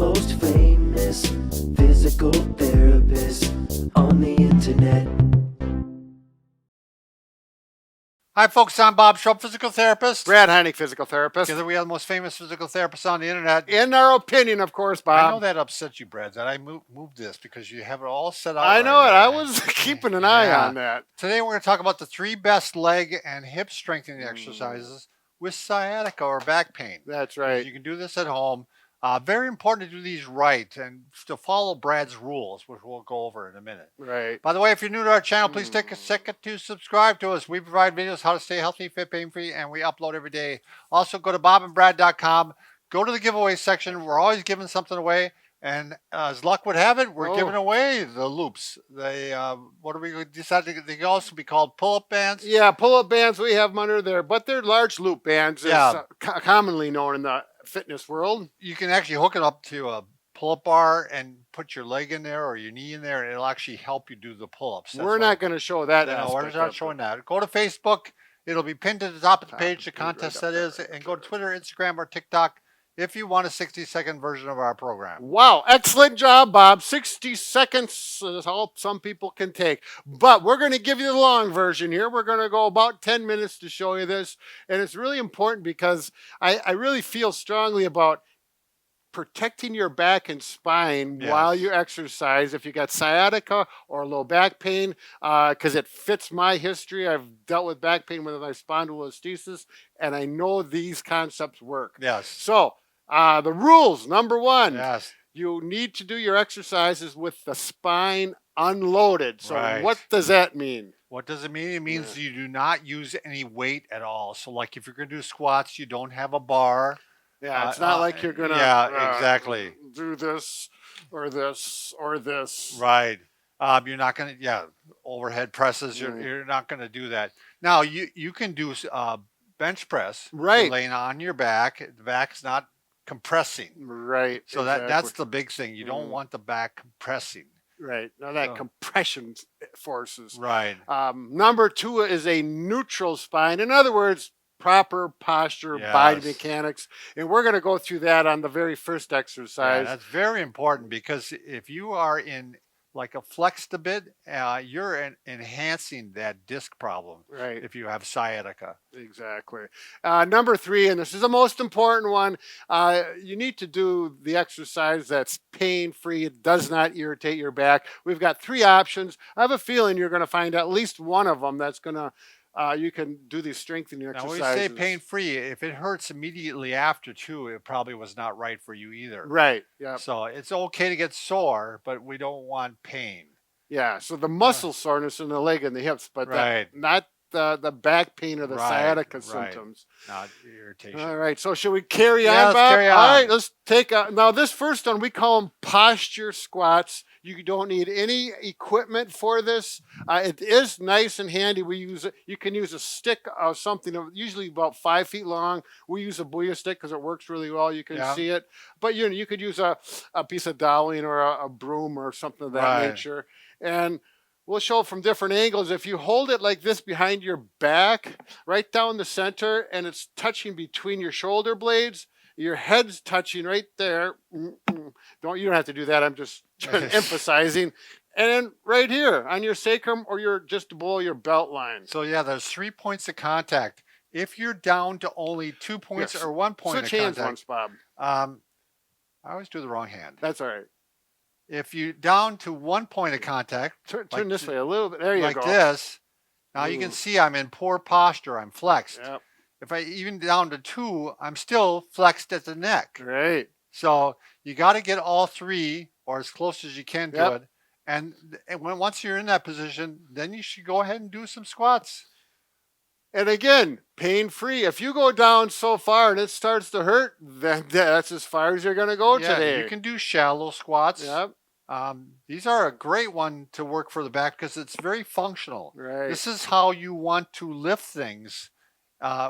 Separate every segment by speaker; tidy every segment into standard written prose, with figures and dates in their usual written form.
Speaker 1: most famous physical therapist on the internet.
Speaker 2: Hi, folks. I'm Bob Schrupp, physical therapist.
Speaker 3: Brad Heineck, physical therapist.
Speaker 2: Together, we are the most famous physical therapists on the internet.
Speaker 3: In our opinion, of course, Bob.
Speaker 2: I know that upset you, Brad, that I moved this because you have it all set out.
Speaker 3: I know
Speaker 2: right
Speaker 3: it.
Speaker 2: there.
Speaker 3: I was keeping an eye on that.
Speaker 2: Today, we're going to talk about the 3 best leg and hip strengthening exercises with sciatica or back pain.
Speaker 3: That's right.
Speaker 2: You can do this at home. Very important to do these right and to follow Brad's rules, which we'll go over in a minute.
Speaker 3: Right.
Speaker 2: By the way, if you're new to our channel, please take a second to subscribe to us. We provide videos how to stay healthy, fit, pain-free, and we upload every day. Also, go to bobandbrad.com. Go to the giveaway section. We're always giving something away. And as luck would have it, we're giving away the loops. They, what do we decide? They can also be called pull-up bands.
Speaker 3: Yeah, pull-up bands, we have them under there. But they're large loop bands, commonly known in the fitness world.
Speaker 2: You can actually hook it up to a pull-up bar and put your leg in there or your knee in there, and it'll actually help you do the pull-ups.
Speaker 3: We're not going to show that.
Speaker 2: No, we're not showing that. Go to Facebook. It'll be pinned to the top of the page, the contest that is, and go to Twitter, Instagram, or TikTok if you want a 60-second version of our program.
Speaker 3: Wow, excellent job, Bob. 60 seconds is all some people can take. But we're going to give you the long version here. We're going to go about 10 minutes to show you this. And it's really important because I really feel strongly about protecting your back and spine while you exercise. If you got sciatica or low back pain, because it fits my history. I've dealt with back pain with my spondylolisthesis, and I know these concepts work.
Speaker 2: Yes.
Speaker 3: So the rules, number 1,
Speaker 2: you
Speaker 3: need to do your exercises with the spine unloaded. So what does that mean?
Speaker 2: What does it mean? It means you do not use any weight at all. So like if you're going to do squats, you don't have a bar.
Speaker 3: Yeah, it's not like you're going to
Speaker 2: exactly.
Speaker 3: do this or this or this.
Speaker 2: Right. You're not going to, overhead presses. You're not going to do that. Now, you can do bench press.
Speaker 3: Right.
Speaker 2: Laying on your back. The back's not compressing.
Speaker 3: Right.
Speaker 2: So that's the big thing. You don't want the back compressing.
Speaker 3: Right. Now that compression forces.
Speaker 2: Right.
Speaker 3: Number 2 is a neutral spine. In other words, proper posture, body mechanics. And we're going to go through that on the very first exercise.
Speaker 2: Yeah, that's very important because if you are in like a flexed a bit, you're enhancing that disc problem.
Speaker 3: Right.
Speaker 2: If you have sciatica.
Speaker 3: Exactly. Number 3, and this is the most important one, you need to do the exercise that's pain-free. It does not irritate your back. We've got 3 options. I have a feeling you're going to find at least one of them that's going to you can do these strengthening exercises.
Speaker 2: Now, when we say pain-free, if it hurts immediately after, too, it probably was not right for you either.
Speaker 3: Right, yeah.
Speaker 2: So it's okay to get sore, but we don't want pain.
Speaker 3: Yeah, so the muscle soreness in the leg and the hips, but not the back pain or the sciatica symptoms.
Speaker 2: Not irritation.
Speaker 3: All right, so should we carry on, Bob?
Speaker 2: Let's carry on.
Speaker 3: All right, let's take now this first one, we call them posture squats. You don't need any equipment for this. It is nice and handy. You can use a stick of something usually about 5 feet long. We use a Booyah stick because it works really well. You can see it. But you could use a piece of doweling or a broom or something of that nature. And we'll show from different angles. If you hold it like this behind your back, right down the center, and it's touching between your shoulder blades, your head's touching right there. You don't have to do that. I'm just emphasizing. And then right here on your sacrum or just below your belt line.
Speaker 2: So there's 3 points of contact. If you're down to only 2 points or 1 point
Speaker 3: Switch
Speaker 2: of
Speaker 3: hands
Speaker 2: contact.
Speaker 3: once, Bob.
Speaker 2: I always do the wrong hand.
Speaker 3: That's all right.
Speaker 2: If you're down to 1 point of contact.
Speaker 3: Turn this way a little bit. There you go.
Speaker 2: Like this. Now you can see I'm in poor posture. I'm flexed.
Speaker 3: Yep.
Speaker 2: If I even down to 2, I'm still flexed at the neck.
Speaker 3: Great.
Speaker 2: So you got to get all 3 or as close as you can to it. And once you're in that position, then you should go ahead and do some squats.
Speaker 3: And again, pain-free. If you go down so far and it starts to hurt, then that's as far as you're going to go today.
Speaker 2: You can do shallow squats.
Speaker 3: Yep.
Speaker 2: These are a great one to work for the back because it's very functional.
Speaker 3: Right.
Speaker 2: This is how you want to lift things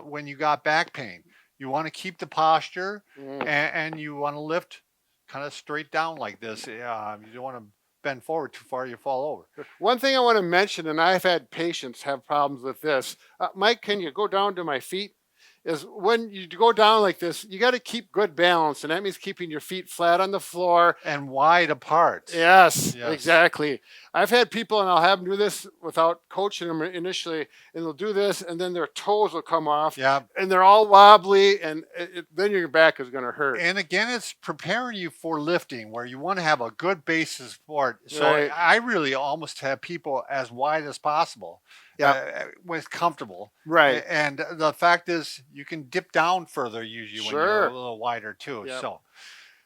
Speaker 2: when you got back pain. You want to keep the posture and you want to lift kind of straight down like this. You don't want to bend forward too far, you fall over.
Speaker 3: One thing I want to mention, and I've had patients have problems with this. Mike, can you go down to my feet? is when you go down like this, you got to keep good balance, and that means keeping your feet flat on the floor.
Speaker 2: And wide apart.
Speaker 3: Yes,
Speaker 2: Yes.
Speaker 3: exactly. I've had people, and I'll have them do this without coaching them initially, and they'll do this, and then their toes will come off,
Speaker 2: Yeah.
Speaker 3: and they're all wobbly, and then your back is going to hurt.
Speaker 2: And again, it's preparing you for lifting, where you want to have a good basis for it. So
Speaker 3: Right.
Speaker 2: I really almost have people as wide as possible, when it's comfortable.
Speaker 3: Right.
Speaker 2: And the fact is, you can dip down further usually when you're
Speaker 3: Sure.
Speaker 2: a little wider too.
Speaker 3: Yep.
Speaker 2: So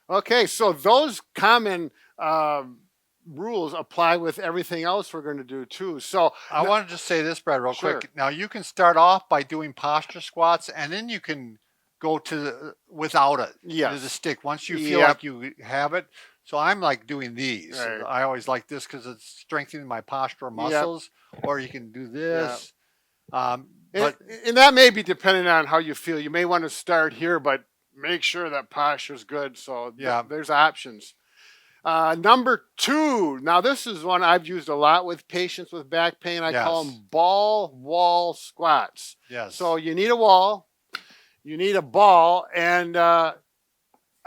Speaker 3: Okay, so those common rules apply with everything else we're going to do too. So
Speaker 2: I want to just say this, Brad, real
Speaker 3: Sure.
Speaker 2: quick. Now you can start off by doing posture squats, and then you can go to without it.
Speaker 3: Yes.
Speaker 2: To the stick once you feel
Speaker 3: Yep.
Speaker 2: like you have it. So I'm like doing these.
Speaker 3: Right.
Speaker 2: I always like this because it's strengthening my postural muscles. Or you can do this. But
Speaker 3: and that may be depending on how you feel. You may want to start here, but make sure that posture's good. So
Speaker 2: Yeah.
Speaker 3: there's options. Number 2. Now this is one I've used a lot with patients with back pain. I call
Speaker 2: Yes.
Speaker 3: them ball wall squats.
Speaker 2: yes.
Speaker 3: So you need a wall, you need a ball, and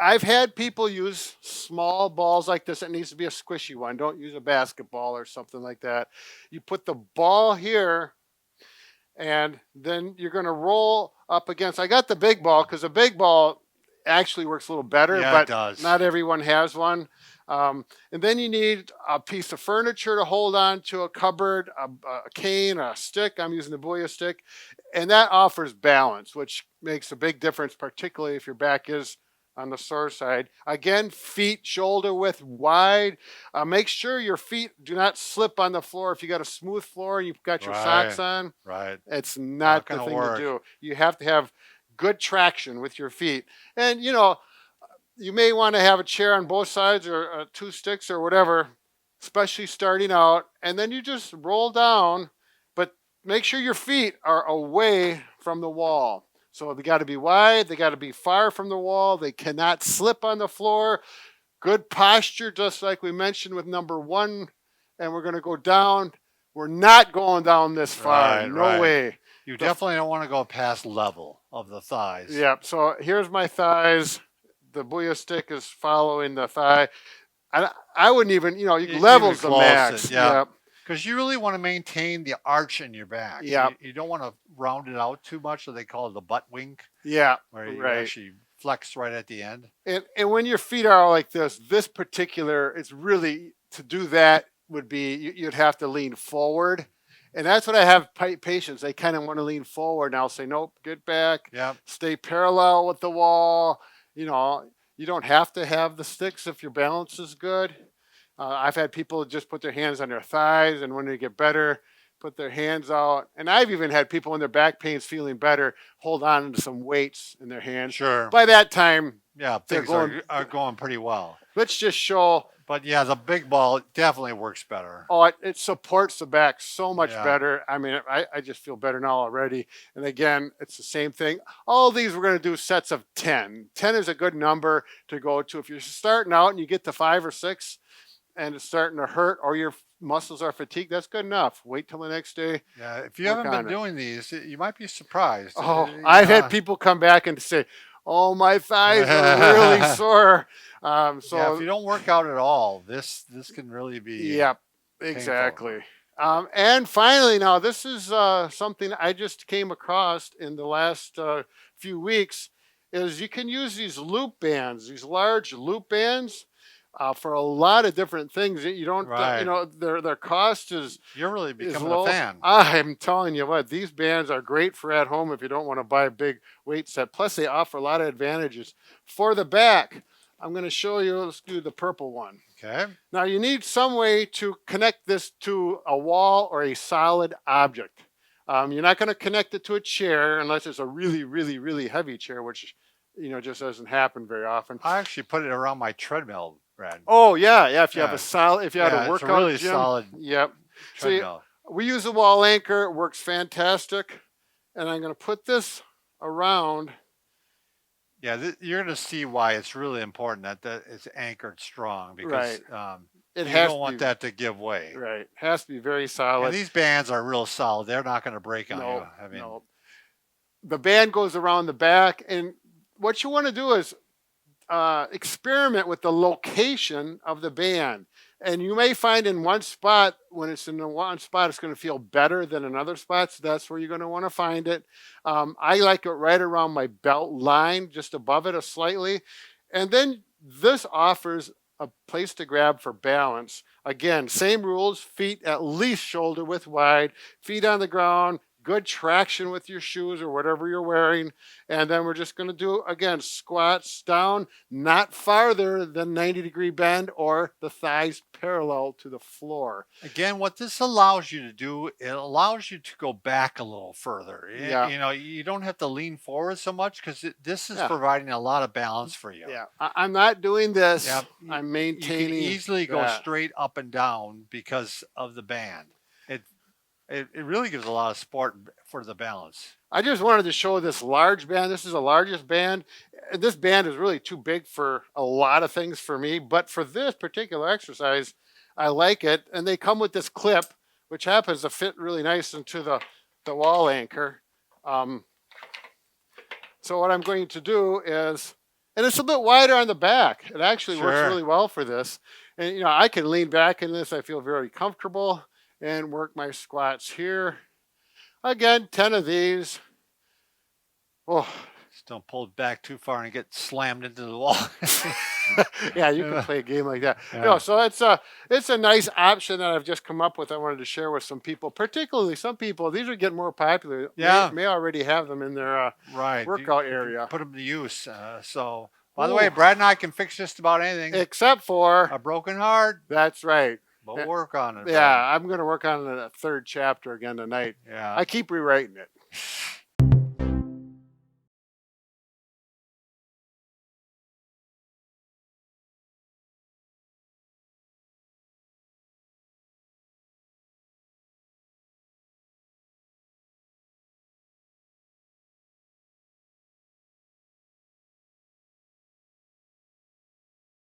Speaker 3: I've had people use small balls like this. It needs to be a squishy one. Don't use a basketball or something like that. You put the ball here, and then you're going to roll up against. I got the big ball because the big ball actually works a little better,
Speaker 2: Yeah,
Speaker 3: but
Speaker 2: it does.
Speaker 3: not everyone has one. And then you need a piece of furniture to hold on to, a cupboard, a cane, a stick. I'm using the Booyah stick. And that offers balance, which makes a big difference, particularly if your back is on the sore side. Again, feet shoulder width wide. Make sure your feet do not slip on the floor. If you got a smooth floor and you've got your socks
Speaker 2: Right.
Speaker 3: on,
Speaker 2: Right.
Speaker 3: it's not
Speaker 2: Not
Speaker 3: the
Speaker 2: gonna
Speaker 3: thing
Speaker 2: work.
Speaker 3: to do. You have to have good traction with your feet. And, you know, you may want to have a chair on both sides or 2 sticks or whatever, especially starting out. And then you just roll down, but make sure your feet are away from the wall. So they got to be wide. They got to be far from the wall. They cannot slip on the floor. Good posture, just like we mentioned with number 1. And we're going to go down. We're not going down this far.
Speaker 2: Right,
Speaker 3: No
Speaker 2: right.
Speaker 3: way.
Speaker 2: You definitely don't want to go past level of the thighs.
Speaker 3: Yep. So here's my thighs. The Booyah stick is following the thigh. I wouldn't even, you
Speaker 2: Even
Speaker 3: levels the
Speaker 2: close
Speaker 3: max.
Speaker 2: it, yeah.
Speaker 3: Yep.
Speaker 2: Because you really want to maintain the arch in your back.
Speaker 3: Yep.
Speaker 2: You don't want to round it out too much, so they call it the butt wink,
Speaker 3: Yeah.
Speaker 2: where you
Speaker 3: Right.
Speaker 2: actually flex right at the end.
Speaker 3: And when your feet are like this particular, it's really, to do that would be, you'd have to lean forward. And that's what I have patients. They kind of want to lean forward. And I'll say, nope, get back.
Speaker 2: Yep.
Speaker 3: Stay parallel with the wall. You know, you don't have to have the sticks if your balance is good. I've had people just put their hands on their thighs, and when they get better, put their hands out. And I've even had people when their back pain's feeling better, hold on to some weights in their hands.
Speaker 2: Sure.
Speaker 3: By that time,
Speaker 2: Yeah,
Speaker 3: they're
Speaker 2: things are going pretty well.
Speaker 3: let's just show,
Speaker 2: But yeah, the big ball definitely works better.
Speaker 3: oh, it supports the back so much
Speaker 2: Yeah.
Speaker 3: better. I mean, I just feel better now already. And again, it's the same thing. All these we're going to do sets of 10. 10 is a good number to go to. If you're starting out and you get to 5 or 6 and it's starting to hurt or your muscles are fatigued, that's good enough. Wait till the next day.
Speaker 2: Yeah, if you
Speaker 3: Work
Speaker 2: haven't
Speaker 3: on
Speaker 2: been
Speaker 3: it.
Speaker 2: doing these, you might be surprised.
Speaker 3: Oh, I've had people come back and say, oh, my thighs are really sore. So
Speaker 2: yeah, if you don't work out at all, this can really be.
Speaker 3: Yep, exactly. And finally, now this is something I just came across in the last few weeks, is you can use these loop bands, these large loop bands, for a lot of different things. You don't,
Speaker 2: Right.
Speaker 3: their cost is
Speaker 2: You're really
Speaker 3: is
Speaker 2: becoming
Speaker 3: low.
Speaker 2: a fan.
Speaker 3: I'm telling you what, these bands are great for at home if you don't want to buy a big weight set. Plus, they offer a lot of advantages. For the back, I'm going to show you, let's do the purple one.
Speaker 2: Okay.
Speaker 3: Now, you need some way to connect this to a wall or a solid object. You're not going to connect it to a chair unless it's a really, really, really heavy chair, which, just doesn't happen very often.
Speaker 2: I actually put it around my treadmill, Brad.
Speaker 3: Oh, yeah. If you have
Speaker 2: Yeah.
Speaker 3: a solid, if you had
Speaker 2: Yeah,
Speaker 3: a
Speaker 2: it's
Speaker 3: workout
Speaker 2: a really
Speaker 3: gym.
Speaker 2: solid
Speaker 3: Yep. So you-
Speaker 2: treadmill.
Speaker 3: we use a wall anchor. It works fantastic. And I'm going to put this around.
Speaker 2: Yeah, you're going to see why it's really important that it's anchored strong, because
Speaker 3: It
Speaker 2: you
Speaker 3: has
Speaker 2: don't
Speaker 3: to
Speaker 2: want
Speaker 3: be,
Speaker 2: that to give way.
Speaker 3: right. Has to be very
Speaker 2: And
Speaker 3: solid.
Speaker 2: these bands are real solid. They're not going to break on
Speaker 3: No,
Speaker 2: you. I mean,
Speaker 3: no. the band goes around the back, and what you want to do is experiment with the location of the band. And you may find in one spot, when it's in the one spot, it's going to feel better than in other spots. That's where you're going to want to find it. I like it right around my belt line, just above it slightly. And then this offers a place to grab for balance. Again, same rules, feet at least shoulder width wide, feet on the ground, good traction with your shoes or whatever you're wearing. And then we're just going to do, again, squats down, not farther than 90-degree bend or the thighs parallel to the floor.
Speaker 2: Again, what this allows you to do, it allows you to go back a little further.
Speaker 3: Yeah.
Speaker 2: You know, you don't have to lean forward so much because this is
Speaker 3: Yeah.
Speaker 2: providing a lot of balance for you.
Speaker 3: Yeah, I'm not doing this.
Speaker 2: Yep.
Speaker 3: I'm
Speaker 2: You
Speaker 3: maintaining.
Speaker 2: can easily go
Speaker 3: that.
Speaker 2: straight up and down because of the band. It really gives a lot of support for the balance.
Speaker 3: I just wanted to show this large band. This is the largest band. This band is really too big for a lot of things for me, but for this particular exercise, I like it. And they come with this clip, which happens to fit really nice into the wall anchor. So what I'm going to do is, and it's a bit wider on the back. It actually works
Speaker 2: Sure.
Speaker 3: really well for this. And you know, I can lean back in this. I feel very comfortable and work my squats here. Again, 10 of these. Oh,
Speaker 2: Just don't pull it back too far and get slammed into the wall.
Speaker 3: yeah, you can play a game like that.
Speaker 2: Yeah.
Speaker 3: No, so it's a nice option that I've just come up with. I wanted to share with some people, particularly some people. These are getting more popular.
Speaker 2: Yeah.
Speaker 3: May already have them in their
Speaker 2: Right.
Speaker 3: workout
Speaker 2: You
Speaker 3: area.
Speaker 2: put them to use. So, by the
Speaker 3: Ooh.
Speaker 2: way, Brad and I can fix just about anything.
Speaker 3: Except for,
Speaker 2: A broken heart,
Speaker 3: that's right.
Speaker 2: but we'll work on it.
Speaker 3: Yeah, I'm going to work on the third chapter again tonight.
Speaker 2: Brad. Yeah.
Speaker 3: I keep rewriting it.